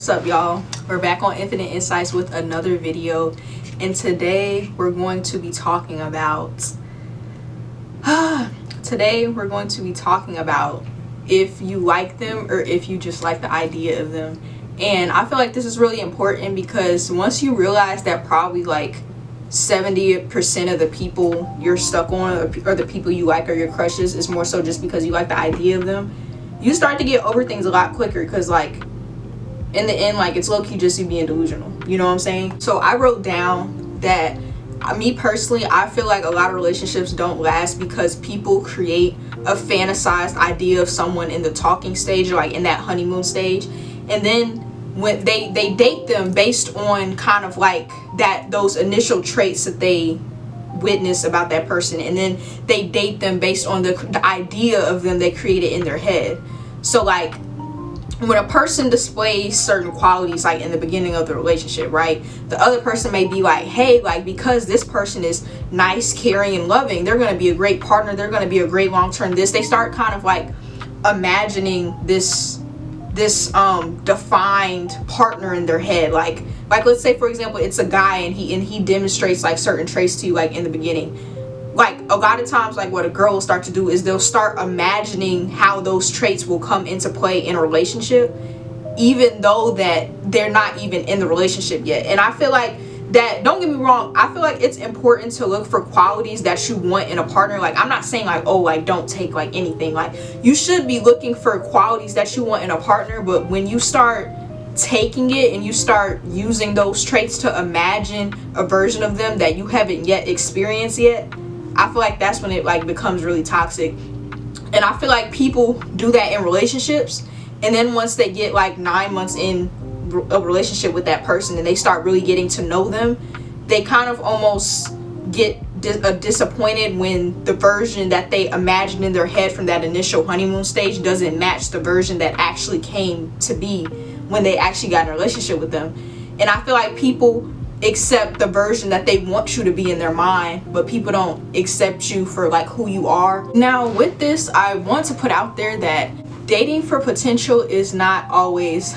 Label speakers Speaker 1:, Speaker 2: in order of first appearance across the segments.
Speaker 1: What's up, y'all? We're back on Infinite Insights with another video, and today we're going to be talking about if you like them or if you just like the idea of them. And I feel like this is really important because once you realize that probably like 70% of the people you're stuck on or the people you like or your crushes is more so just because you like the idea of them, you start to get over things a lot quicker, because like in the end, like, it's low-key just you being delusional, you know what I'm saying? So I wrote down that me personally, I feel like a lot of relationships don't last because people create a fantasized idea of someone in the talking stage, or like in that honeymoon stage, and then when they date them based on kind of like those initial traits that they witness about that person, and then they date them based on the idea of them they created in their head. So like, when a person displays certain qualities like in the beginning of the relationship, right, the other person may be like, hey, like, because this person is nice, caring, and loving, they're going to be a great partner, they're going to be a great long-term this. They start kind of like imagining this defined partner in their head. Like let's say, for example, it's a guy and he demonstrates like certain traits to you like in the beginning. Like a lot of times, like what a girl will start to do is they'll start imagining how those traits will come into play in a relationship, even though that they're not even in the relationship yet. And I feel like that, don't get me wrong, I feel like it's important to look for qualities that you want in a partner. Like, I'm not saying like, oh, like, don't take like anything. Like, you should be looking for qualities that you want in a partner, but when you start taking it and you start using those traits to imagine a version of them that you haven't yet experienced yet, I feel like that's when it like becomes really toxic. And I feel like people do that in relationships, and then once they get like 9 months in a relationship with that person and they start really getting to know them, they kind of almost get disappointed when the version that they imagined in their head from that initial honeymoon stage doesn't match the version that actually came to be when they actually got in a relationship with them. And I feel like people accept the version that they want you to be in their mind, but people don't accept you for like who you are. Now with this, I want to put out there that dating for potential is not always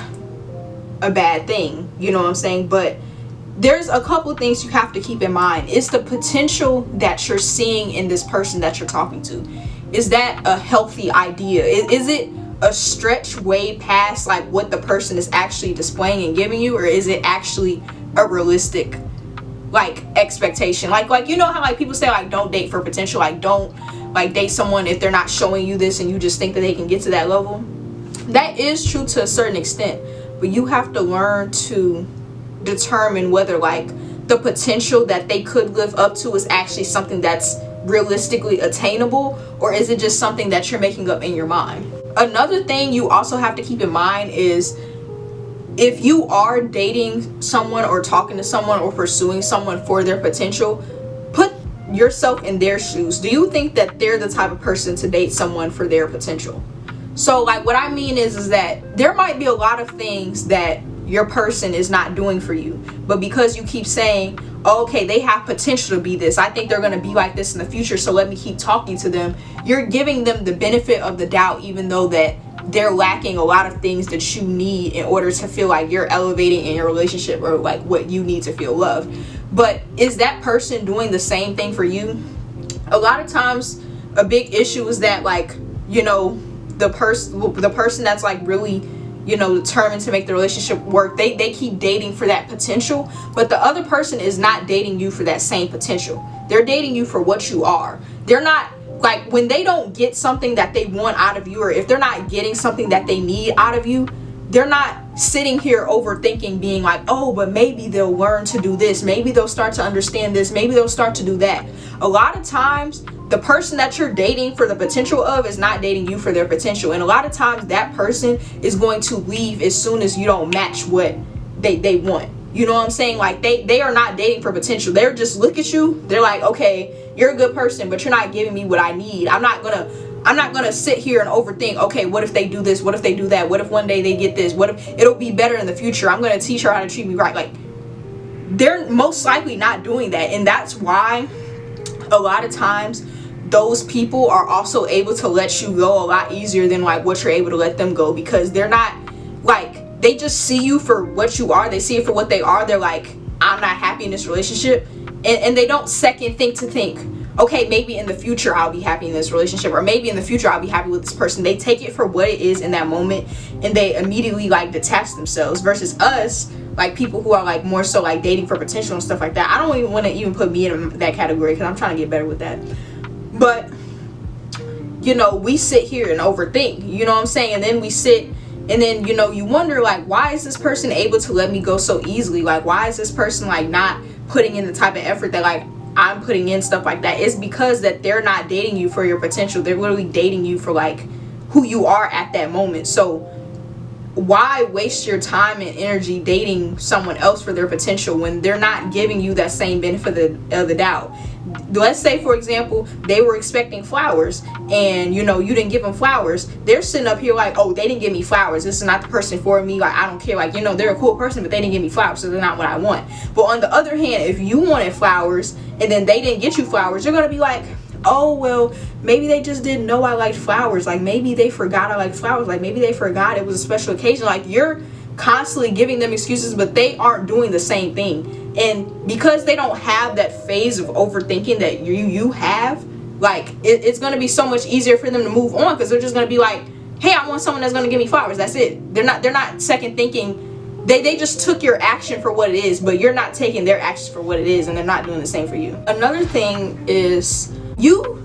Speaker 1: a bad thing, you know what I'm saying? But there's a couple of things you have to keep in mind. It's the potential that you're seeing in this person that you're talking to. Is that a healthy idea? Is it a stretch way past like what the person is actually displaying and giving you, or is it actually a realistic like expectation? Like you know how like people say like don't date for potential, like don't like date someone if they're not showing you this and you just think that they can get to that level. That is true to a certain extent, but you have to learn to determine whether like the potential that they could live up to is actually something that's realistically attainable, or is it just something that you're making up in your mind. Another thing you also have to keep in mind is, if you are dating someone or talking to someone or pursuing someone for their potential, put yourself in their shoes. Do you think that they're the type of person to date someone for their potential? So like what I mean is that there might be a lot of things that your person is not doing for you, but because you keep saying, oh, okay, they have potential to be this, I think they're going to be like this in the future, so let me keep talking to them, you're giving them the benefit of the doubt, even though that they're lacking a lot of things that you need in order to feel like you're elevating in your relationship, or like what you need to feel loved. But is that person doing the same thing for you? A lot of times a big issue is that, like, you know, the person that's like really, you know, determined to make the relationship work, they keep dating for that potential, but the other person is not dating you for that same potential. They're dating you for what you are. They're not, like, when they don't get something that they want out of you, or if they're not getting something that they need out of you, they're not sitting here overthinking, being like, oh, but maybe they'll learn to do this, maybe they'll start to understand this, maybe they'll start to do that. A lot of times the person that you're dating for the potential of is not dating you for their potential, and a lot of times that person is going to leave as soon as you don't match what they want. You know what I'm saying? Like they are not dating for potential. They're just look at you, they're like, okay, you're a good person, but you're not giving me what I need. I'm not gonna sit here and overthink, okay, what if they do this, what if they do that, what if one day they get this, what if it'll be better in the future, I'm gonna teach her how to treat me right. Like, they're most likely not doing that, and that's why a lot of times those people are also able to let you go a lot easier than like what you're able to let them go, because they're not like they just see you for what you are. They see it for what they are. They're like, I'm not happy in this relationship. And they don't second think to think, okay, maybe in the future I'll be happy in this relationship, or maybe in the future I'll be happy with this person. They take it for what it is in that moment, and they immediately like detach themselves. Versus us, like people who are like more so like dating for potential and stuff like that. I don't even want to even put me in that category because I'm trying to get better with that. But you know, we sit here and overthink, you know what I'm saying? And then we sit and then, you know, you wonder like, why is this person able to let me go so easily? Like, why is this person like not putting in the type of effort that like I'm putting in, stuff like that? It's because that they're not dating you for your potential. They're literally dating you for like who you are at that moment. So why waste your time and energy dating someone else for their potential when they're not giving you that same benefit of the doubt? Let's say, for example, they were expecting flowers and, you know, you didn't give them flowers. They're sitting up here like, oh, they didn't give me flowers. This is not the person for me. Like, I don't care. Like, you know, they're a cool person, but they didn't give me flowers, so they're not what I want. But on the other hand, if you wanted flowers and then they didn't get you flowers, you're going to be like, oh, well, maybe they just didn't know I liked flowers. Like, maybe they forgot I liked flowers. Like, maybe they forgot it was a special occasion. Like, you're constantly giving them excuses, but they aren't doing the same thing. And because they don't have that phase of overthinking that you have, like, it's going to be so much easier for them to move on, because they're just going to be like, hey, I want someone that's going to give me flowers. That's it. They're not second thinking. They just took your action for what it is, but you're not taking their actions for what it is, and they're not doing the same for you. Another thing is, you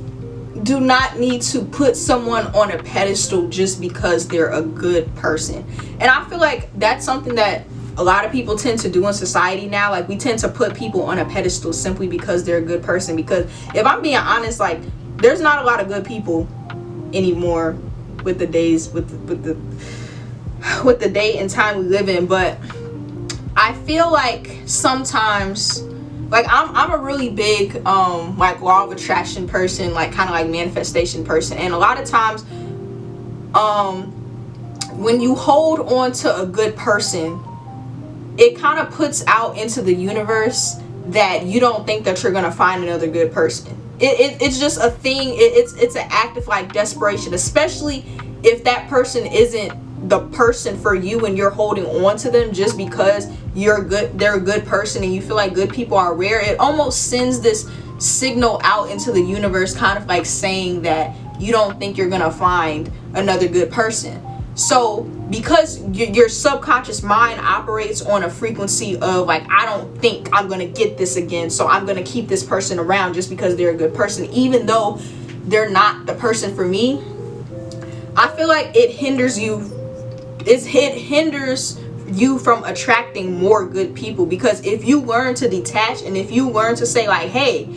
Speaker 1: do not need to put someone on a pedestal just because they're a good person. And I feel like that's something that a lot of people tend to do in society now. Like, we tend to put people on a pedestal simply because they're a good person. Because if I'm being honest, like, there's not a lot of good people anymore with the days, with the day and time we live in. But I feel like sometimes, like, I'm a really big like law of attraction person, like kind of like manifestation person. And a lot of times when you hold on to a good person, it kind of puts out into the universe that you don't think that you're gonna find another good person. It's just a thing. It's an act of like desperation, especially if that person isn't the person for you and you're holding on to them just because they're a good person and you feel like good people are rare. It almost sends this signal out into the universe, kind of like saying that you don't think you're gonna find another good person. So because your subconscious mind operates on a frequency of like, I don't think I'm gonna get this again, so I'm gonna keep this person around just because they're a good person, even though they're not the person for me. I feel like it hinders you from attracting more good people. Because if you learn to detach, and if you learn to say like, hey,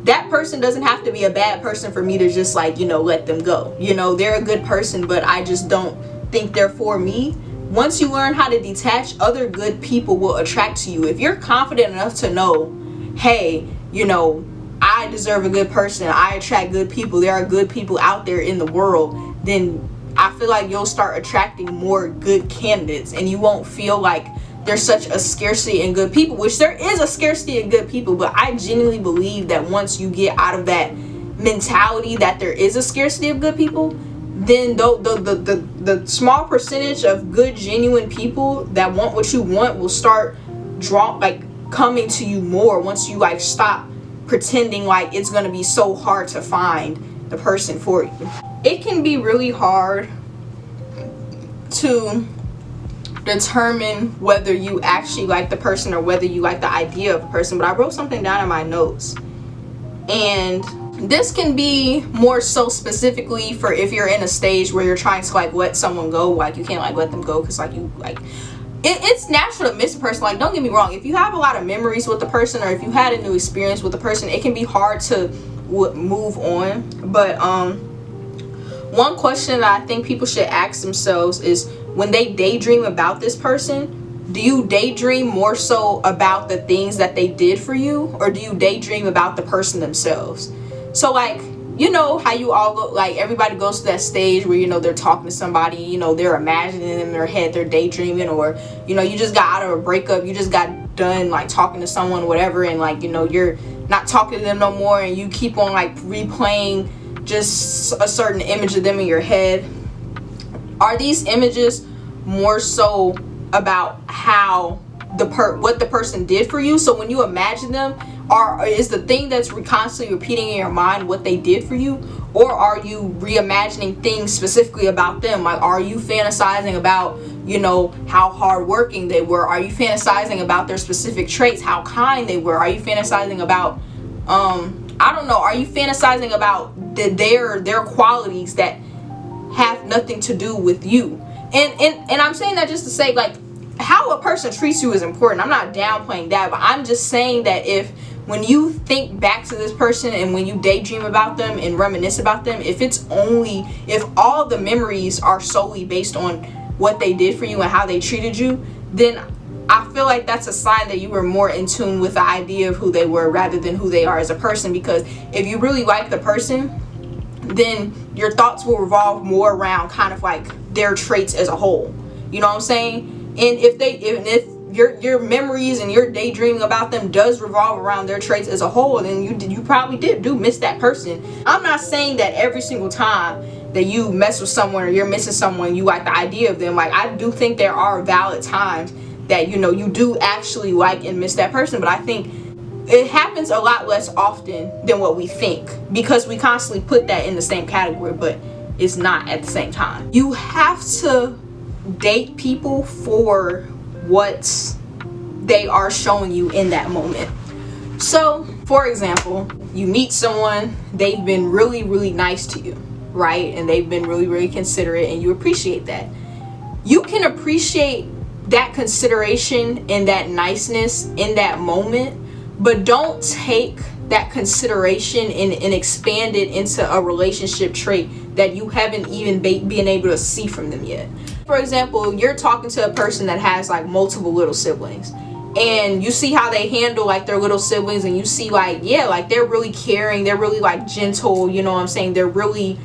Speaker 1: that person doesn't have to be a bad person for me to just like, you know, let them go. You know, they're a good person, but I just don't think they're for me. Once you learn how to detach, other good people will attract to you. If you're confident enough to know, hey, you know, I deserve a good person, I attract good people, there are good people out there in the world, then I feel like you'll start attracting more good candidates, and you won't feel like there's such a scarcity in good people, which there is a scarcity in good people. But I genuinely believe that once you get out of that mentality that there is a scarcity of good people, then the small percentage of good, genuine people that want what you want will start coming to you more once you like stop pretending like it's going to be so hard to find the person for you. It can be really hard to determine whether you actually like the person or whether you like the idea of a person. But I wrote something down in my notes, and this can be more so specifically for if you're in a stage where you're trying to like let someone go. Like, you can't like let them go because like you like it's natural to miss a person. Like, don't get me wrong, if you have a lot of memories with the person, or if you had a new experience with the person, it can be hard to move on. But one question that I think people should ask themselves is, when they daydream about this person, do you daydream more so about the things that they did for you, or do you daydream about the person themselves? So like, you know how you all go, like everybody goes to that stage where, you know, they're talking to somebody, you know, they're imagining in their head, they're daydreaming, or, you know, you just got out of a breakup, you just got done like talking to someone, whatever, and like, you know, you're not talking to them no more, and you keep on like replaying just a certain image of them in your head. Are these images more so about how what the person did for you. So when you imagine them, is the thing that's constantly repeating in your mind what they did for you, or are you reimagining things specifically about them? Like, are you fantasizing about, you know, how hardworking they were? Are you fantasizing about their specific traits, how kind they were? Are you fantasizing about I don't know, are you fantasizing about their qualities that have nothing to do with you? And I'm saying that just to say, like, how a person treats you is important. I'm not downplaying that, but I'm just saying that when you think back to this person and when you daydream about them and reminisce about them, if all the memories are solely based on what they did for you and how they treated you, then I feel like that's a sign that you were more in tune with the idea of who they were rather than who they are as a person. Because if you really like the person, then your thoughts will revolve more around kind of like their traits as a whole. You know what I'm saying? And if your memories and your daydreaming about them does revolve around their traits as a whole, then you probably do miss that person. I'm not saying that every single time that you mess with someone or you're missing someone, you like the idea of them. Like, I do think there are valid times that, you know, you do actually like and miss that person, but I think it happens a lot less often than what we think, because we constantly put that in the same category, but it's not at the same time. You have to date people for what they are showing you in that moment. So, for example, you meet someone, they've been really, really nice to you, right? And they've been really, really considerate, and you appreciate that. You can appreciate that consideration and that niceness in that moment, but don't take that consideration and expand it into a relationship trait that you haven't even been able to see from them yet. For example, you're talking to a person that has like multiple little siblings, and you see how they handle like their little siblings, and you see like, yeah, like they're really caring, they're really like gentle, you know what I'm saying, they're really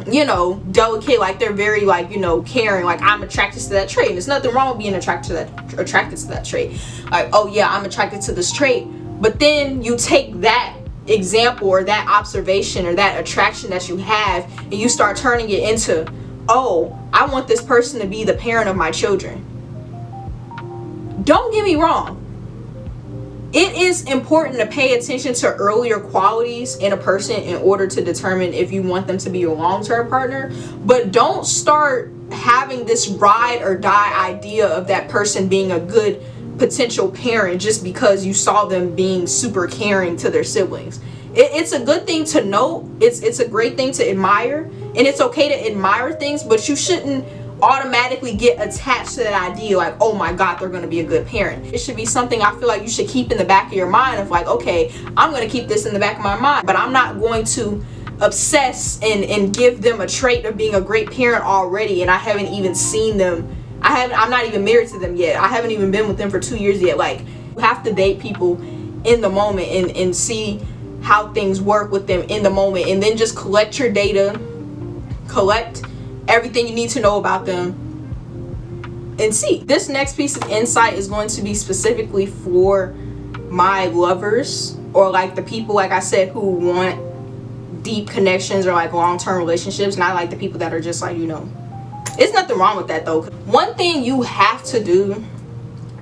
Speaker 1: you know, delicate, like they're very like, you know, caring. Like, I'm attracted to that trait, and there's nothing wrong with being attracted to that trait. Like, oh yeah, I'm attracted to this trait. But then you take that example or that observation or that attraction that you have, and you start turning it into, oh, I want this person to be the parent of my children. Don't get me wrong, it is important to pay attention to earlier qualities in a person in order to determine if you want them to be your long-term partner. But don't start having this ride or die idea of that person being a good potential parent just because you saw them being super caring to their siblings. It's a good thing to know, it's a great thing to admire, and it's okay to admire things, but you shouldn't automatically get attached to that idea like, oh my god, they're going to be a good parent. It should be something I feel like you should keep in the back of your mind of like, okay, I'm going to keep this in the back of my mind, but I'm not going to obsess and give them a trait of being a great parent already, and I haven't even seen them. I'm not even married to them yet. I haven't even been with them for 2 years yet. Like, you have to date people in the moment and see how things work with them in the moment, and then just collect your data, collect everything you need to know about them, and see. This next piece of insight is going to be specifically for my lovers, or like the people, like I said, who want deep connections or like long-term relationships, not like the people that are just like, you know, there's nothing wrong with that though. One thing you have to do,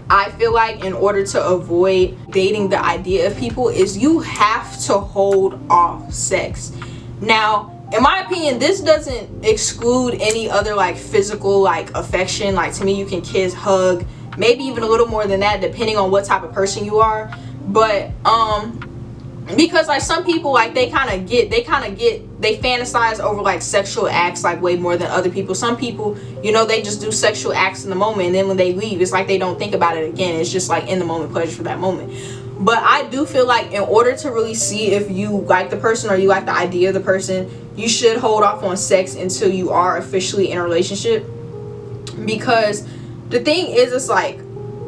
Speaker 1: I feel like, in order to avoid dating the idea of people, is you have to hold off sex. Now, in my opinion, this doesn't exclude any other like physical like affection. Like, to me, you can kiss, hug, maybe even a little more than that depending on what type of person you are. But because like some people, like they fantasize over like sexual acts like way more than other people. Some people, you know, they just do sexual acts in the moment, and then when they leave, it's like they don't think about it again. It's just like in the moment pleasure for that moment. But I do feel like in order to really see if you like the person or you like the idea of the person, you should hold off on sex until you are officially in a relationship. Because the thing is, it's like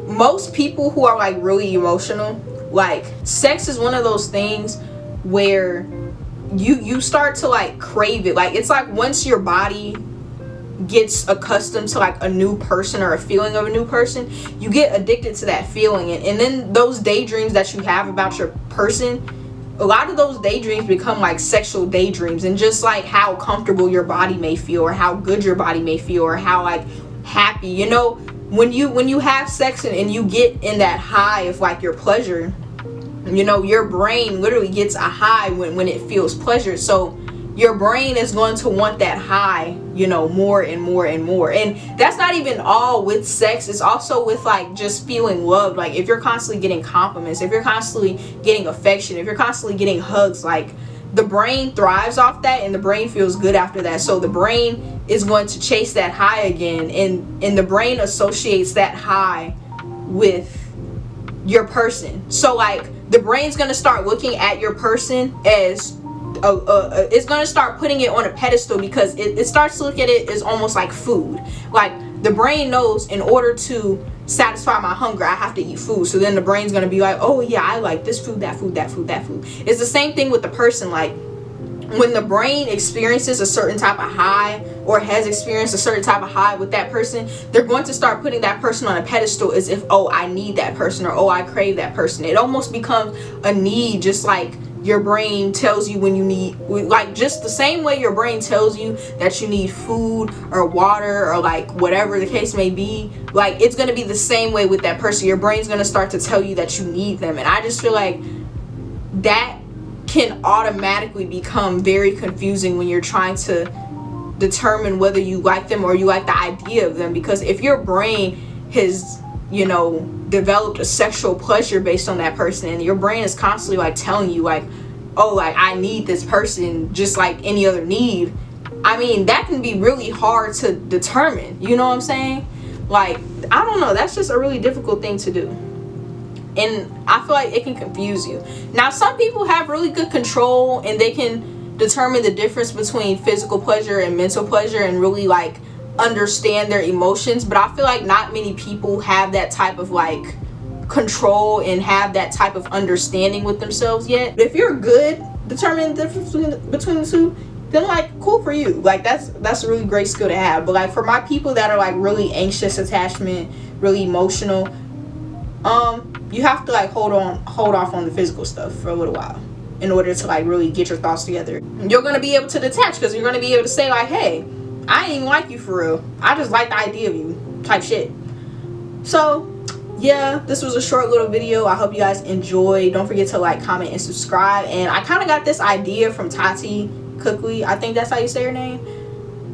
Speaker 1: most people who are like really emotional, like sex is one of those things where you start to like crave it. Like, it's like once your body gets accustomed to like a new person or a feeling of a new person, you get addicted to that feeling, and then those daydreams that you have about your person, a lot of those daydreams become like sexual daydreams, and just like how comfortable your body may feel, or how good your body may feel, or how happy. You know, when you have sex and you get in that high of like your pleasure, you know, your brain literally gets a high when it feels pleasure. So your brain is going to want that high, you know, more and more and more. And that's not even all with sex. It's also with like just feeling loved. Like if you're constantly getting compliments, if you're constantly getting affection, if you're constantly getting hugs, like the brain thrives off that, and the brain feels good after that. So the brain is going to chase that high again, and the brain associates that high with your person. So like the brain's going to start looking at your person as it's going to start putting it on a pedestal, because it starts to look at it as almost like food. Like the brain knows, in order to satisfy my hunger, I have to eat food. So then the brain's going to be like, oh yeah, I like this food, that food, that food, that food. It's the same thing with the person. Like when the brain experiences a certain type of high, or has experienced a certain type of high with that person, they're going to start putting that person on a pedestal as if, oh, I need that person, or oh, I crave that person. It almost becomes a need, just like your brain tells you when you need, like just the same way your brain tells you that you need food or water or like whatever the case may be. Like it's going to be the same way with that person. Your brain's going to start to tell you that you need them. And I just feel like that can automatically become very confusing when you're trying to determine whether you like them or you like the idea of them. Because if your brain has, you know, developed a sexual pleasure based on that person, and your brain is constantly like telling you like, oh, like I need this person just like any other need, I mean, that can be really hard to determine. You know what I'm saying? Like, I don't know, that's just a really difficult thing to do, and I feel like it can confuse you. Now some people have really good control, and they can determine the difference between physical pleasure and mental pleasure, and really like understand their emotions. But I feel like not many people have that type of like control and have that type of understanding with themselves yet. If you're good determining the difference between the two, then like cool for you. Like that's a really great skill to have. But like for my people that are like really anxious attachment, really emotional, you have to like hold off on the physical stuff for a little while in order to like really get your thoughts together. You're gonna be able to detach, because you're gonna be able to say like, hey, I ain't even like you for real, I just like the idea of you, type shit. So yeah, this was a short little video. I hope you guys enjoyed. Don't forget to like, comment, and subscribe. And I kind of got this idea from Tati Cookley, I think that's how you say her name,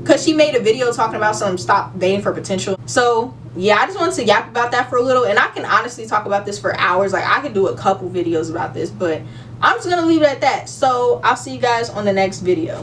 Speaker 1: because she made a video talking about some stop dating for potential. So yeah, I just wanted to yap about that for a little, and I can honestly talk about this for hours. Like I could do a couple videos about this, but I'm just gonna leave it at that. So I'll see you guys on the next video.